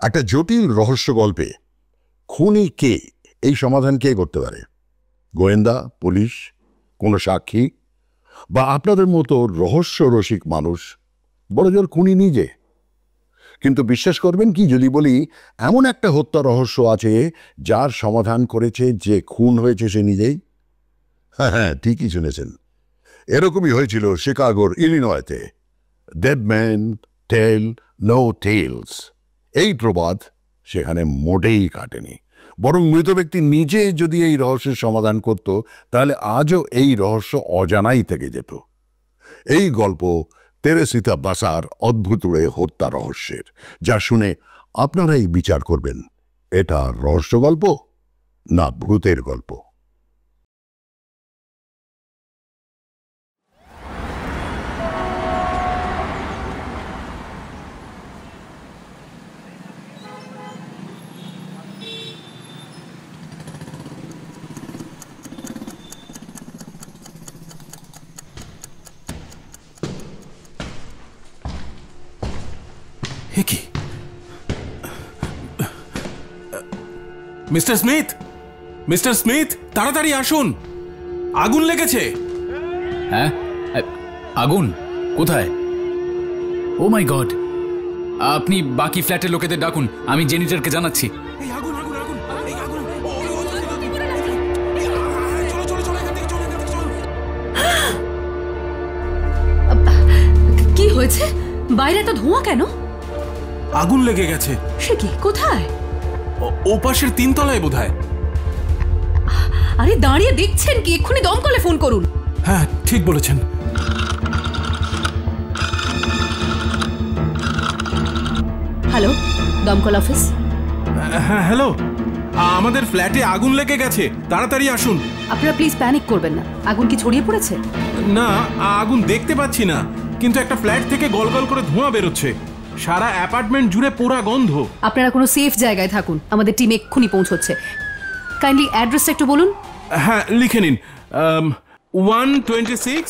একটা জটিল রহস্য গল্পে খুনি কে এই সমাধান কে করতে পারে? গোয়েন্দা, পুলিশ, কোনো সাক্ষী, বা আপনাদের মতো রহস্য রসিক মানুষ? বড়জোর খুনি নিজে। কিন্তু বিশ্বাস করবেন কি যদি বলি এমন একটা হত্যা রহস্য আছে যার সমাধান করেছে যে খুন হয়েছে সে নিজেই? হ্যাঁ, ঠিকই শুনেছেন। এরকমই হয়েছিল শিকাগোর ইলিনয়তে। ডেড ম্যান টেল নো টেলস, এই প্রবাদ সেখানে মোটেই কাটেনি। বরং মৃত ব্যক্তি নিজে যদি এই রহস্যের সমাধান করত তাহলে আজও এই রহস্য অজানাই থেকে যেত। এই গল্প তেরেসিতা বাসার অদ্ভুত হত্যা রহস্যের, যা শুনে আপনারাই বিচার করবেন এটা রহস্য গল্প না ভূতের গল্প। কি মিস্টার স্মিথ, মিস্টার স্মিথ, তাড়াতাড়ি আসুন, আগুন লেগেছে। হ্যাঁ, আগুন কোথায়? ও মাই গড, আপনি বাকি ফ্ল্যাটের লোকেদের ডাকুন, আমি জেনিটরকে জানাচ্ছি। কি হয়েছে? বাইরে তো ধোঁয়া কেন? আগুন লেগে গেছে। সে কি? কোথায়? ও পাশের 3 তলায় বোধহয়। আরে দাঁড়িয়ে দেখছেন কি? এক্ষুনি দমকলে ফোন করুন। হ্যাঁ, ঠিক বলেছেন। হ্যালো, দমকল অফিস। হ্যাঁ হ্যালো, আমাদের ফ্ল্যাটে আগুন লেগে গেছে, তাড়াতাড়ি আসুন। আপনারা প্লিজ প্যানিক করবেন না। আগুন কি ছড়িয়ে পড়েছে? না, আগুন দেখতে পাচ্ছি না, কিন্তু একটা ফ্ল্যাট থেকে গলগল করে ধোঁয়া বেরোচ্ছে। সারা অ্যাপার্টমেন্ট জুড়ে পোড়া গন্ধ। আপনারা কোনো সেফ জায়গায় থাকুন, আমাদের টিম এক্ষুনি পৌঁছচ্ছে। কাইন্ডলি অ্যাড্রেসটা একটু বলুন। হ্যাঁ, লিখে নিন। 126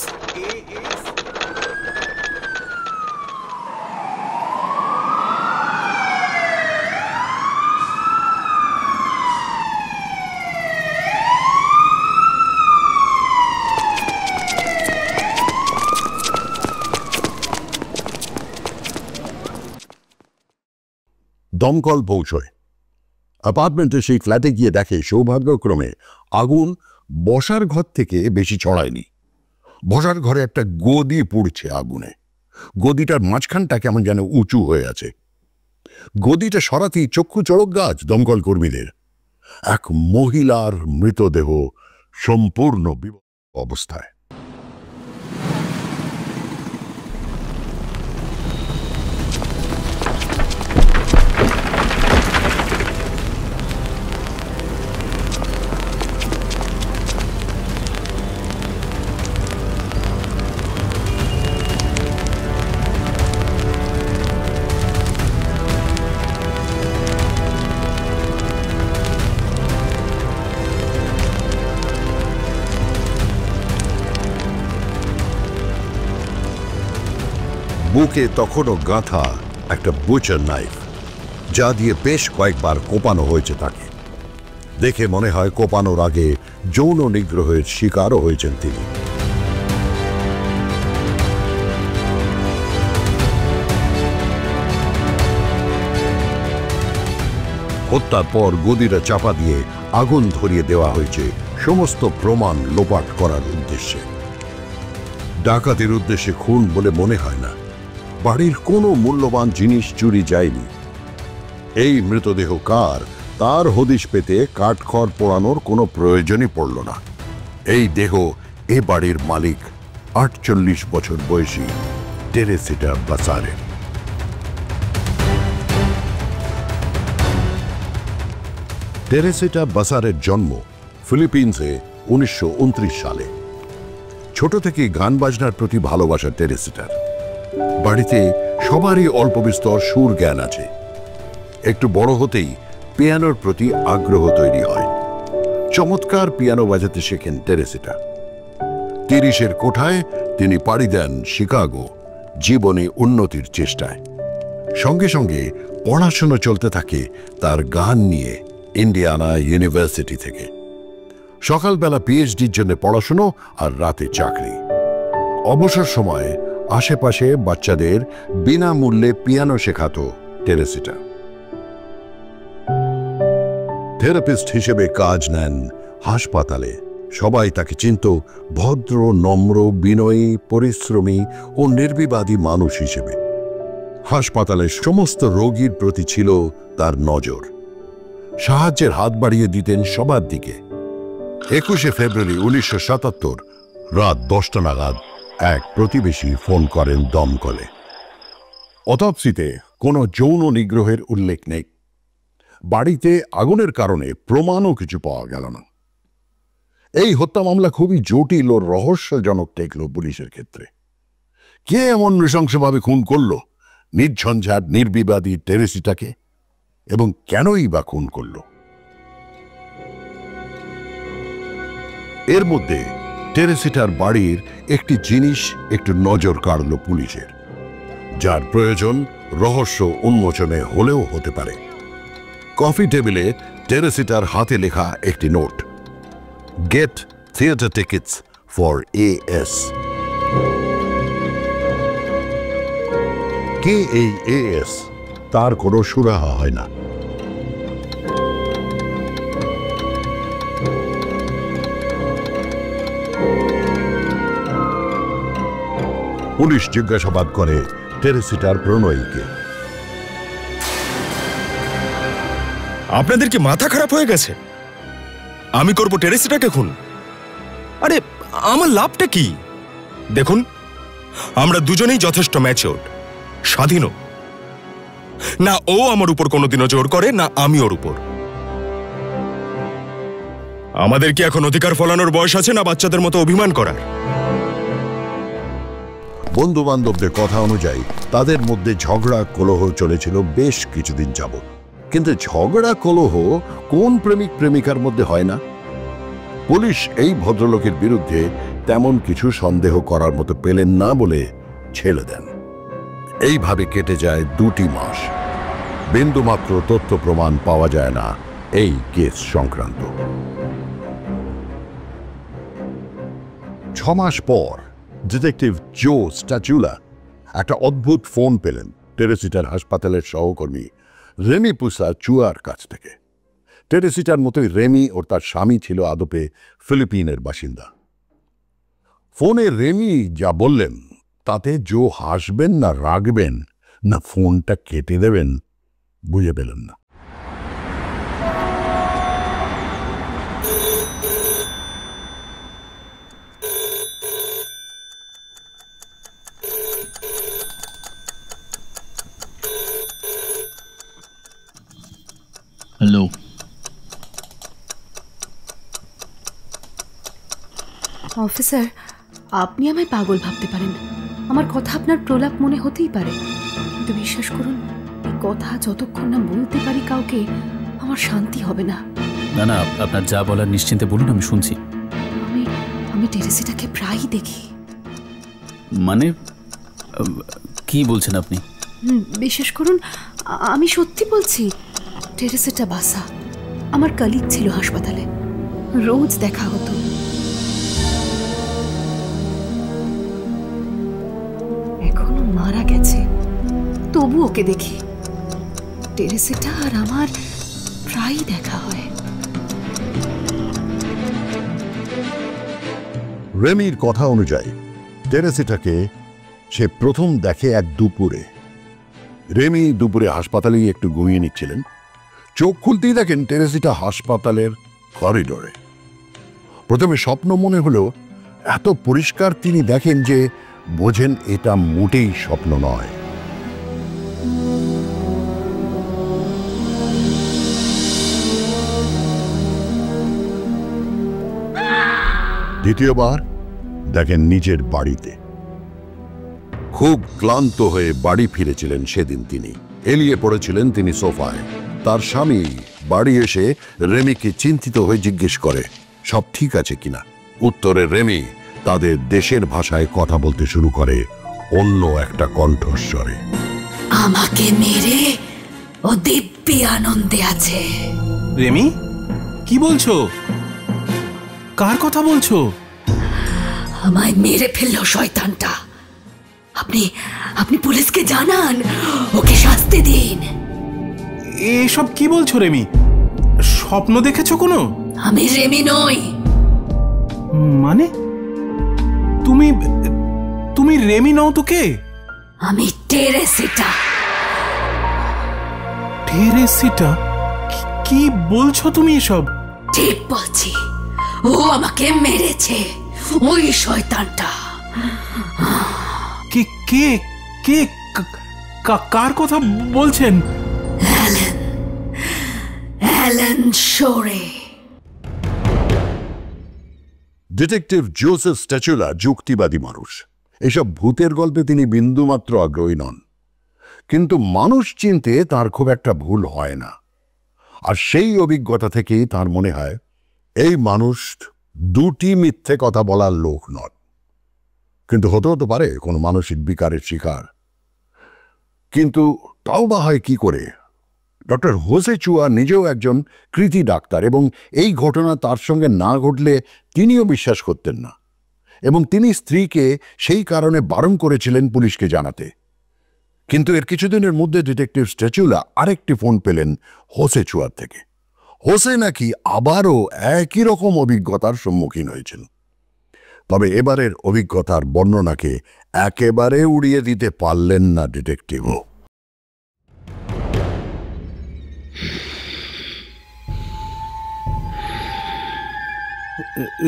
দমকল পৌঁছয়। অ্যাপার্টমেন্টে সেই ফ্ল্যাটে গিয়ে দেখে সৌভাগ্যক্রমে আগুন বসার ঘর থেকে বেশি ছড়ায়নি। বসার ঘরে একটা গদি পুড়ছে আগুনে। গদিটার মাঝখানটা কেমন যেন উঁচু হয়ে আছে। গদিটা সরাতেই চক্ষু চড়ক গাছ দমকল কর্মীদের। এক মহিলার মৃতদেহ সম্পূর্ণ অবস্থায়। বুকে তখনও গাঁথা একটা বুচার নাইফ, যা দিয়ে বেশ কয়েকবার কোপানো হয়েছে তাকে। দেখে মনে হয় কোপানোর আগে যৌন নিগ্রহের শিকারও হয়েছেন তিনি। হত্যার পর গদিটা চাপা দিয়ে আগুন ধরিয়ে দেওয়া হয়েছে সমস্ত প্রমাণ লোপাট করার উদ্দেশ্যে। ডাকাতির উদ্দেশ্যে খুন বলে মনে হয় না। বাড়ির কোনো মূল্যবান জিনিস চুরি যায়নি। এই মৃতদেহ কার তার হদিশ পেতে কাঠখড় পোড়ানোর কোনো প্রয়োজনই পড়ল না। এই দেহ এ বাড়ির মালিক 48 বছর বয়সী তেরেসিটা বাসারের। তেরেসিটা বাসারের জন্ম ফিলিপিন্সে 1929 সালে। ছোট থেকেই গান বাজনার প্রতি ভালোবাসা তেরেসিটার। বাড়িতে সবারই অল্প বিস্তর সুর জ্ঞান আছে। একটু বড় হতেই পিয়ানোর প্রতি আগ্রহ তৈরি হয়। চমৎকার পিয়ানো বাজাতে শেখেন তেরেসিটা। 30-এর কোঠায় তিনি পাড়ি দেন শিকাগো জীবনে উন্নতির চেষ্টায়। সঙ্গে সঙ্গে পড়াশোনা চলতে থাকে তার গান নিয়ে ইন্ডিয়ানা ইউনিভার্সিটি থেকে। সকালবেলা পিএইচডির জন্য পড়াশুনো আর রাতে চাকরি। অবসর সময়ে আশেপাশে বাচ্চাদের বিনামূল্যে পিয়ানো শেখাতো টেরেসিটা। থেরাপিস্ট হিসেবে কাজ নেন হাসপাতালে। সবাই তাকে চিনত ভদ্র, নম্র, বিনয়ী, পরিশ্রমী ও নির্বিবাদী মানুষ হিসেবে। হাসপাতালের সমস্ত রোগীর প্রতি ছিল তার নজর। সাহায্যের হাত বাড়িয়ে দিতেন সবার দিকে। 21শে ফেব্রুয়ারি 1977 রাত 10টা নাগাদ এক প্রতিবেশী ফোন করেন দমকলে। অতঃপসিতে কোনো যৌন নিগ্রহের উল্লেখ নেই। বাড়িতে আগুনের কারণে প্রমাণও কিছু পাওয়া গেল না। এই হত্যা মামলা খুবই জটিল ও রহস্যজনক ঠেকল পুলিশের ক্ষেত্রে। কে এমন নৃশংসভাবে খুন করল নির্ঝঞ্ঝাট নির্বিবাদী টেরেসিটাকে, এবং কেনই বা খুন করল? এর মধ্যে টেরেসিটার বাড়ির একটি জিনিস একটু নজর কাড়ল পুলিশের, যার প্রয়োজন রহস্য উন্মোচনে হলেও হতে পারে। কফি টেবিলে টেরেসিটার হাতে লেখা একটি note, get theater tickets for AS। কে এই AS তার কোনো সুরাহা হয় না। পুলিশ জিজ্ঞাসাবাদ করে টেরেসিটার প্রণয়ীকে। আপনাদের কি মাথা খারাপ হয়ে গেছে? আমি করব টেরেসিটাকে খুন? আরে আমার লাভটা কি? দেখুন, আমরা দুজনেই যথেষ্ট ম্যাচিওরড, স্বাধীনও। না ও আমার উপর কোনোদিনও জোর করে, না আমি ওর উপর। আমাদের কি এখন অধিকার ফলানোর বয়স আছে, না বাচ্চাদের মতো অভিমান করার? বন্ধু বান্ধবদের কথা অনুযায়ী তাদের মধ্যে ঝগড়া কলহ চলেছিল বেশ কিছুদিন যাবত। কিন্তু ঝগড়া কলহ কোন প্রেমিক প্রেমিকার মধ্যে হয় না? পুলিশ এই ভদ্রলোকের বিরুদ্ধে তেমন কিছু সন্দেহ করার মতো পেলেন না বলে ছেড়ে দেন। এইভাবে কেটে যায় 2টি মাস। বিন্দুমাত্র তথ্য প্রমাণ পাওয়া যায় না এই কেস সংক্রান্ত। 6 মাস পর ডিটেকটিভ জো স্ট্যাচুলা একটা অদ্ভুত ফোন পেলেন টেরেসিটার হাসপাতালের সহকর্মী রেমি পুসা চুয়ার কাছ থেকে। টেরেসিটার মতোই রেমি ও তার স্বামী ছিল আদপে ফিলিপিনের বাসিন্দা। ফোনে রেমি যা বললেন তাতে জো হাসবেন না রাগবেন না ফোনটা কেটে দেবেন বুঝে পেলেন না। হ্যালো, অফিসার, আপনি আমায় পাগল ভাবতে পারেন। আমার কথা আপনার প্রলাপ মনে হতেই পারে, কিন্তু বিশ্বাস করুন, এই কথা যতক্ষণ না বলতে পারি কাউকে, আমার শান্তি হবে না। না না, আপনার যা বলার নিশ্চিন্তে বলুন, আমি শুনছি। আমি টেরেসিটাকে প্রায়ই দেখি। মানে কি বলছেন আপনি? বিশ্বাস করুন, আমি সত্যি বলছি। টেরেসিটা বাসা আমার কলিগ ছিল হাসপাতালে, রোজ দেখা হতো। এখনো মারা গেছে, তবু ওকে দেখি। টেরেসিটা আর আমার প্রায়ই দেখা হয়। রেমির কথা অনুযায়ী টেরেসিটাকে সে প্রথম দেখে এক দুপুরে। রেমি দুপুরে হাসপাতালেই একটু ঘুমিয়ে নিচ্ছিলেন। চোখ খুলতেই দেখেন টেরেসিটা হাসপাতালের করিডোরে। প্রথমে স্বপ্ন মনে হলো, এত পরিষ্কার তিনি দেখেন যে বোঝেন এটা মোটেই স্বপ্ন নয়। দ্বিতীয়বার দেখেন নিজের বাড়িতে। খুব ক্লান্ত হয়ে বাড়ি ফিরেছিলেন সেদিন তিনি। এলিয়ে পড়েছিলেন তিনি সোফায়। তার স্বামী বাড়ি এসে রেমিকে চিন্তিত হয়ে জিজ্ঞেস করে সব ঠিক আছে কিনা। উত্তরে রেমি তাদের দেশের ভাষায় কথা বলতে শুরু করে অন্য একটা কণ্ঠস্বরে। আমাকে মেরে ও দিব্যি আনন্দে আছে। রেমি, কি বলছো? কার কথা বলছো? আমায় মেরে ফেললো শয়তানটা। আপনি আপনি পুলিশকে জানান, ওকে শাস্তি দিন। এসব কি বলছো রেমি? স্বপ্ন দেখেছো কোনো? আমি রেমি নই। মানে তুমি তুমি রেমি নও তো কে? আমি টেরেসিটা। টেরেসিটা? কি বলছো তুমি এসব? ঠিক বলছি, ও আমাকে মেরেছে, ওই শয়তানটা। কে কে কে কার কথা বলছেন? অ্যালান শোরে। ডিটেকটিভ জোসেফ স্ট্যাচুলা যুক্তিবাদী মানুষ। এসব ভূতের গল্পে তিনি বিন্দুমাত্র আগ্রহী নন, কিন্তু মানুষ চিনতে তার খুব একটা ভুল হয় না। আর সেই অভিজ্ঞতা থেকেই তার মনে হয় এই মানুষ দুটি মিথ্যে কথা বলার লোক নন। কিন্তু হতে পারে কোনো মানসিক বিকারের শিকার। কিন্তু তাও বা হয় কি করে? ডক্টর হোসে চুয়া নিজেও একজন কৃতি ডাক্তার, এবং এই ঘটনা তার সঙ্গে না ঘটলে তিনিও বিশ্বাস করতেন না, এবং তিনি স্ত্রীকে সেই কারণে বারণ করেছিলেন পুলিশকে জানাতে। কিন্তু এর কিছুদিনের মধ্যে ডিটেকটিভ স্ট্যাচুলা আরেকটি ফোন পেলেন হোসে চুয়ার থেকে। হোসে নাকি আবারও একই রকম অভিজ্ঞতার সম্মুখীন হয়েছিল। তবে এবারের অভিজ্ঞতার বর্ণনাকে একেবারে উড়িয়ে দিতে পারলেন না ডিটেকটিভও।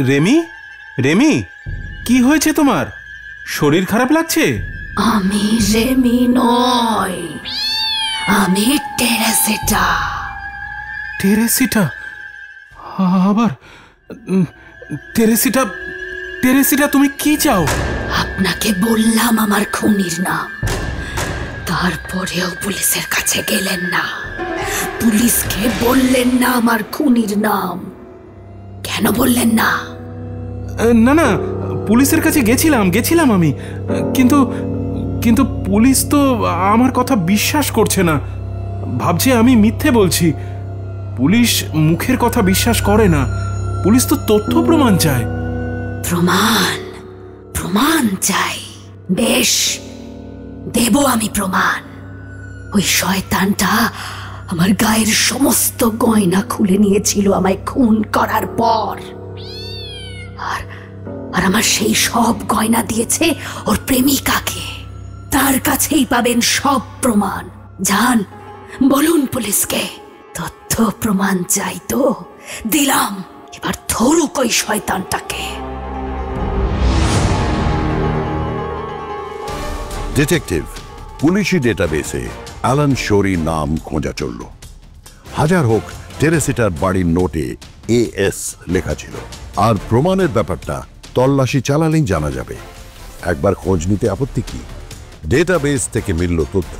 রেমি, রেমি, কি হয়েছে তোমার? শরীর খারাপ লাগছে? আমি রেমি নই, আমি টেরেসিটা। টেরেসিটা? আবার টেরেসিটা? টেরেসিটা, তুমি কি চাও? আপনাকে বললাম আমার খুনির নাম, তারপরেও পুলিশের কাছে গেলেন না, পুলিশকে বললেন না আমার খুনির নাম। কেন বললেন না? না না, পুলিশের কাছে গেছিলাম আমি, কিন্তু কিন্তু পুলিশ তো আমার কথা বিশ্বাস করছে না, ভাবছে আমি মিথ্যে বলছি। পুলিশ মুখের কথা বিশ্বাস করে না, পুলিশ তো তথ্য প্রমাণ চায়। প্রমাণ? প্রমাণ চাই? বেশ, দেব আমি প্রমাণ। ওই শয়তানটা আমার গায়ের সমস্ত গয়না খুলে নিয়েছিল আমায় খুন করার পর, আর আমার সেই সব গয়না দিয়েছে ওর প্রেমিকাকে। তার কাছেই পাবেন সব প্রমাণ। যান, বলুন পুলিশকে। তথ্য প্রমাণ চাই তো দিলাম, এবার ধরুক ওই শয়তানটাকে। ডিটেকটিভ পুলিশি ডেটাবেসে অ্যালান শোরি নাম খোঁজা চলল। হাজার হোক, টেরেসিটার বাড়ির নোটে AS লেখা ছিল, আর প্রমাণের ব্যাপারটা তল্লাশি চালালেই জানা যাবে। একবার খোঁজ নিতে আপত্তি কি? ডেটাবেস থেকে মিলল তথ্য।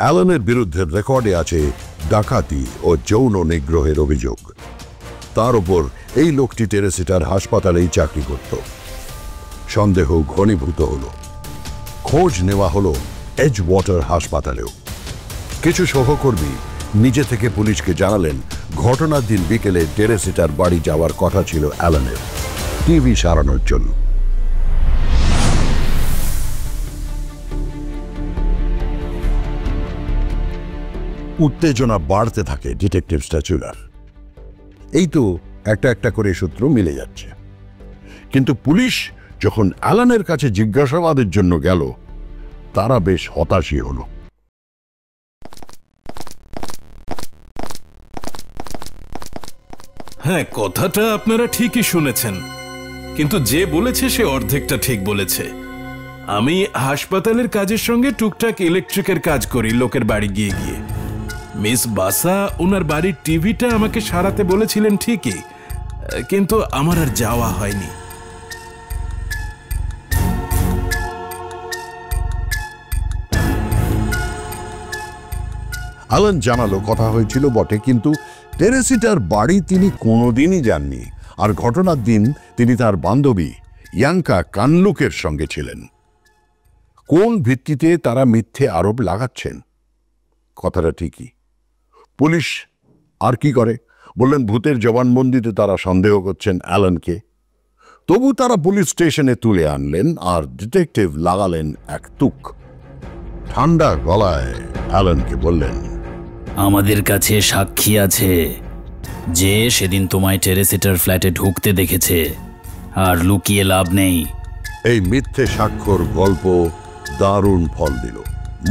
অ্যালানের বিরুদ্ধে রেকর্ডে আছে ডাকাতি ও যৌন নিগ্রহের অভিযোগ। তার উপর এই লোকটি টেরেসিটার হাসপাতালেই চাকরি করত। সন্দেহ ঘনীভূত হলো। খোঁজ নেওয়া হলো এজওয়াটার হাসপাতালেও। কিছু সহকর্মী নিজে থেকে পুলিশকে জানালেন ঘটনার দিন বিকেলে টেরেসিটার বাড়ি যাওয়ার কথা ছিল অ্যালানের, টিভি সারানোর জন্য। উত্তেজনা বাড়তে থাকে ডিটেকটিভ স্ট্যাচুলার। এই তো একটা একটা করে সূত্র মিলে যাচ্ছে, কিন্তু পুলিশ যখন অ্যালানের কাছে জিজ্ঞাসাবাদের জন্য গেল, তারা বেশ হতাশই হলো। হ্যাঁ, কথাটা আপনারা ঠিকই শুনেছেন, কিন্তু যে বলেছে সে অর্ধেকটা ঠিক বলেছে। আমি হাসপাতালের কাজের সঙ্গে টুকটাক ইলেকট্রিকের কাজ করি লোকের বাড়ি গিয়ে গিয়ে। মিস বাসা ওনার বাড়ির টিভিটা আমাকে সারাতে বলেছিলেন ঠিকই, কিন্তু আমার আর যাওয়া হয়নি। অ্যালান জানালো কথা হয়েছিল বটে, কিন্তু টেরেসিটার বাড়ি তিনি কোনোদিনই যাননি, আর ঘটনার দিন তিনি তার বান্ধবী ইয়াঙ্কা কানলুকের সঙ্গে ছিলেন। কোন ভিত্তিতে তারা মিথ্যে আরোপ লাগাচ্ছেন? কথাটা ঠিকই। পুলিশ আর কি করে? বললেন ভূতের জবানবন্দিতে তারা সন্দেহ করছেন অ্যালানকে। তবু তারা পুলিশ স্টেশনে তুলে আনলেন আর ডিটেকটিভ লাগালেন এক তুক। ঠান্ডা গলায় অ্যালানকে বললেন, আমাদের কাছে সাক্ষী আছে যে সেদিন তোমায় টেরেসিটার ফ্ল্যাটে ঢুকতে দেখেছে, আর লুকিয়ে লাভ নেই। এই মিথ্যে স্বাক্ষর গল্প দারুণ ফল দিল।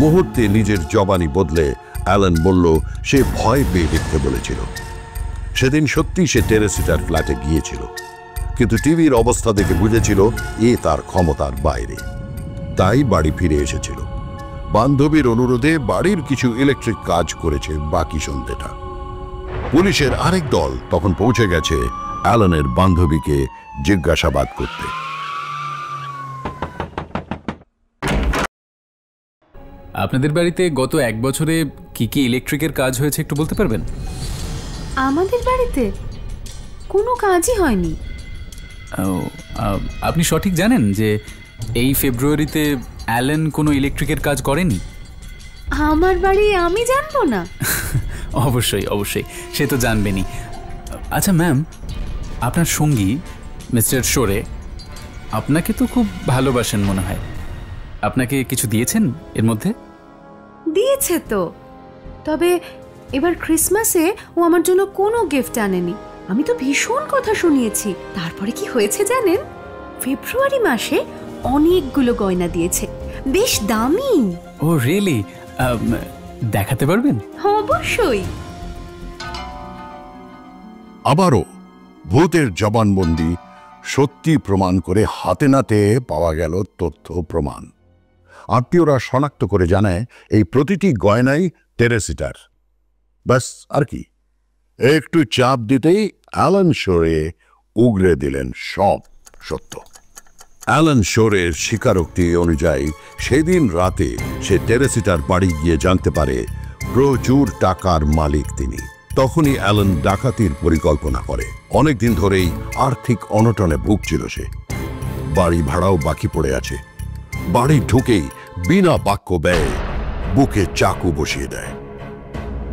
মুহূর্তে নিজের জবানি বদলে অ্যালান বলল সে ভয় পেয়ে দেখতে বলেছিল। সেদিন সত্যি সে টেরেসিটার ফ্ল্যাটে গিয়েছিল, কিন্তু টিভির অবস্থা দেখে বুঝেছিল এ তার ক্ষমতার বাইরে, তাই বাড়ি ফিরে এসেছিল। বান্ধবীর অনুরোধে বাড়ির কিছু ইলেকট্রিক কাজ করেছে বাকি সন্ধ্যেটা। পুলিশের আরেক দল তখন পৌঁছে গেছে অ্যালানের বান্ধবীকে জিজ্ঞাসাবাদ করতে। আপনাদের বাড়িতে গত 1 বছরে কি কি ইলেকট্রিকের কাজ হয়েছে একটু বলতে পারবেন? আমাদের বাড়িতে কোনো কাজই হয়নি। আপনি সঠিক জানেন যে এই ফেব্রুয়ারিতে অ্যালেন কোনো ইলেকট্রিকের কাজ করেনি? আমার বাড়ি আমি জানবো না? অবশ্যই অবশ্যই, সে তো জানবেনই। আচ্ছা ম্যাম, আপনার সঙ্গী মিস্টার শোরে আপনাকে তো খুব ভালোবাসেন মনে হয়। আপনাকে কিছু দিয়েছেন এর মধ্যে? দিয়েছে তো, তবে এবার ক্রিসমাসে ও আমার জন্য কোনো গিফট আনেনি। আমি তো ভীষণ কথা শুনিয়েছি। তারপরে কি হয়েছে জানেন? ফেব্রুয়ারি মাসে অনেকগুলো গয়না দিয়েছে, বেশ দামি। ও রিয়েলি? দেখাতে পারবেন? অবশ্যই। আবারও ভূতের জবানবন্দি সত্যি প্রমাণ করে হাতে নাতে পাওয়া গেল তথ্য প্রমাণ। আত্মীয়রা শনাক্ত করে জানায় এই প্রতিটি গয়নাই টেরেসিটার। ব্যাস, আর কি? একটু চাপ দিতেই অ্যালান শোরে উগরে দিলেন সব সত্য। অ্যালান শোরের স্বীকারোক্তি অনুযায়ী সেদিন রাতে সে টেরেসিটার বাড়ি গিয়ে জানতে পারে প্রচুর টাকার মালিক তিনি। তখনই অ্যালান ডাকাতির পরিকল্পনা করে। অনেকদিন ধরেই আর্থিক অনটনে ভুগছিল সে। বাড়ি ভাড়াও বাকি পড়ে আছে। বাড়ি ঢুকেই বিনা বাক্য ব্যয়ে বুকে চাকু বসিয়ে দেয়।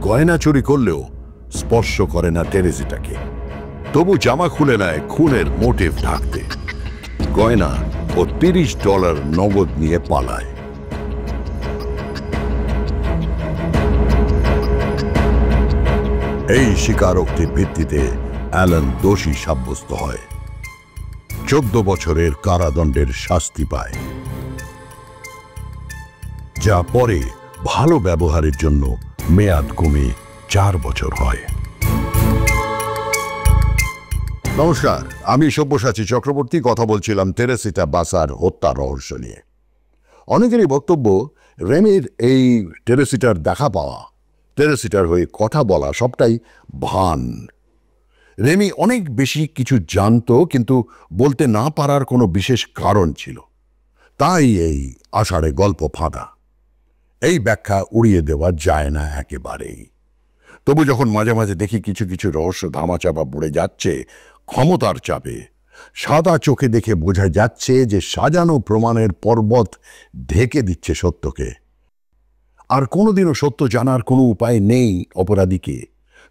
গয়না চুরি করলেও স্পর্শ করে না টেরেসিটাকে। তবু জামা খুলে নেয় খুনের মোটিভ ঢাকতে। গয়না ও $30 নগদ নিয়ে পালায়। এই স্বীকারোক্তির ভিত্তিতে অ্যালান দোষী সাব্যস্ত হয়। 14 বছরের কারাদণ্ডের শাস্তি পায়, যা পরে ভালো ব্যবহারের জন্য মেয়াদ কমে 4 বছর হয়। নমস্কার, আমি সব্যসাচী চক্রবর্তী। কথা বলছিলাম তেরেসিটা বাসার হত্যা রহস্য নিয়ে। অনেকেরই বক্তব্য রেমির এই তেরেসিটার দেখা পাওয়া, তেরেসিটার হয়ে কথা বলা সবটাই ভান। রেমি অনেক বেশি কিছু জানতো, কিন্তু বলতে না পারার কোনো বিশেষ কারণ ছিল, তাই এই আষাঢ়ে গল্প ফাঁদা। এই ব্যাখ্যা উড়িয়ে দেওয়া যায় না একেবারেই। তবু যখন মাঝে মাঝে দেখি কিছু কিছু রহস্য ধামাচাপা পড়ে যাচ্ছে ক্ষমতার চাপে, সাদা চোখে দেখে বোঝা যাচ্ছে যে সাজানো প্রমাণের পর্বত ঢেকে দিচ্ছে সত্যকে। আর কোনোদিনও সত্য জানার কোনো উপায় নেই, অপরাধীকে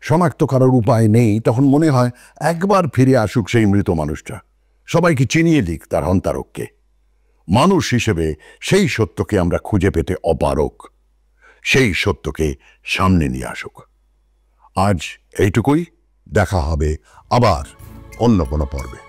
শনাক্ত করার উপায় নেই, তখন মনে হয় একবার ফিরে আসুক সেই মৃত মানুষটা, সবাইকে চিনিয়ে দিক তার হন্তারককে। মানুষ হিসেবে সেই সত্যকে আমরা খুঁজে পেতে অপারক, সেই সত্যকে সামনে নিয়ে আসুক। আজ এইটুকুই, দেখা হবে আবার অন্য কোনো পর্বে।